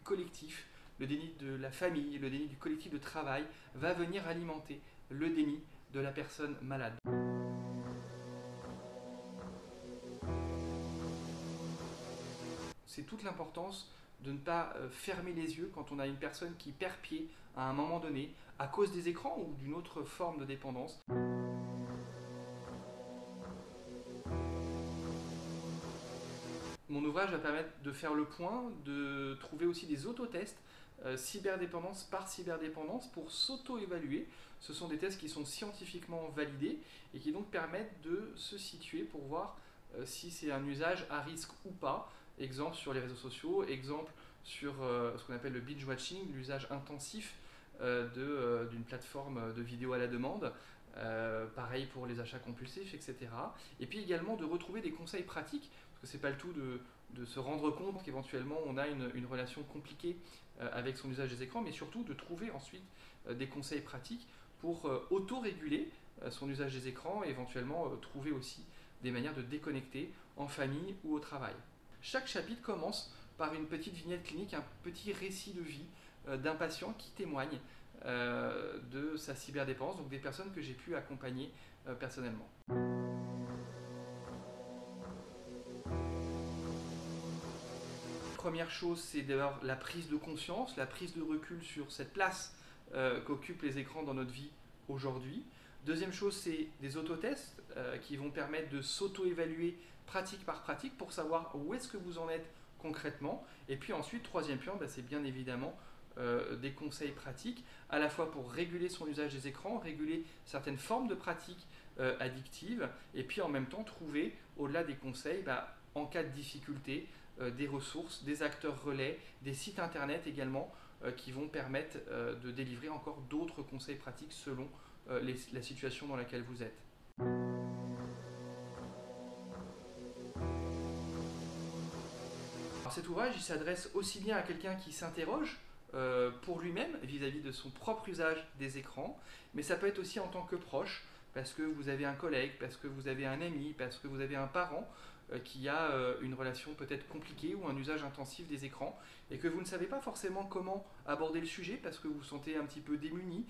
collectif, le déni de la famille, le déni du collectif de travail va venir alimenter le déni de la personne malade. C'est toute l'importance de ne pas fermer les yeux quand on a une personne qui perd pied à un moment donné à cause des écrans ou d'une autre forme de dépendance. Mon ouvrage va permettre de faire le point, de trouver aussi des autotests cyberdépendance par cyberdépendance pour s'auto-évaluer. Ce sont des tests qui sont scientifiquement validés et qui donc permettent de se situer pour voir si c'est un usage à risque ou pas. Exemple sur les réseaux sociaux, exemple sur ce qu'on appelle le binge watching, l'usage intensif d'une plateforme de vidéo à la demande. Pareil pour les achats compulsifs, etc. Et puis également de retrouver des conseils pratiques, parce que c'est pas le tout de se rendre compte qu'éventuellement on a une relation compliquée avec son usage des écrans, mais surtout de trouver ensuite des conseils pratiques pour auto-réguler son usage des écrans et éventuellement trouver aussi des manières de déconnecter en famille ou au travail. Chaque chapitre commence par une petite vignette clinique, un petit récit de vie d'un patient qui témoigne de sa cyberdépendance, donc des personnes que j'ai pu accompagner personnellement. Première chose, c'est d'abord la prise de conscience, la prise de recul sur cette place qu'occupent les écrans dans notre vie aujourd'hui. Deuxième chose, c'est des autotests qui vont permettre de s'auto-évaluer pratique par pratique pour savoir où est-ce que vous en êtes concrètement. Et puis ensuite, troisième point, c'est bien évidemment des conseils pratiques, à la fois pour réguler son usage des écrans, réguler certaines formes de pratiques addictives, et puis en même temps trouver, au-delà des conseils, en cas de difficulté, des ressources, des acteurs relais, des sites internet également, qui vont permettre de délivrer encore d'autres conseils pratiques selon la situation dans laquelle vous êtes. Alors cet ouvrage, il s'adresse aussi bien à quelqu'un qui s'interroge pour lui-même vis-à-vis de son propre usage des écrans, mais ça peut être aussi en tant que proche, parce que vous avez un collègue, parce que vous avez un ami, parce que vous avez un parent qui a une relation peut-être compliquée ou un usage intensif des écrans et que vous ne savez pas forcément comment aborder le sujet parce que vous vous sentez un petit peu démuni.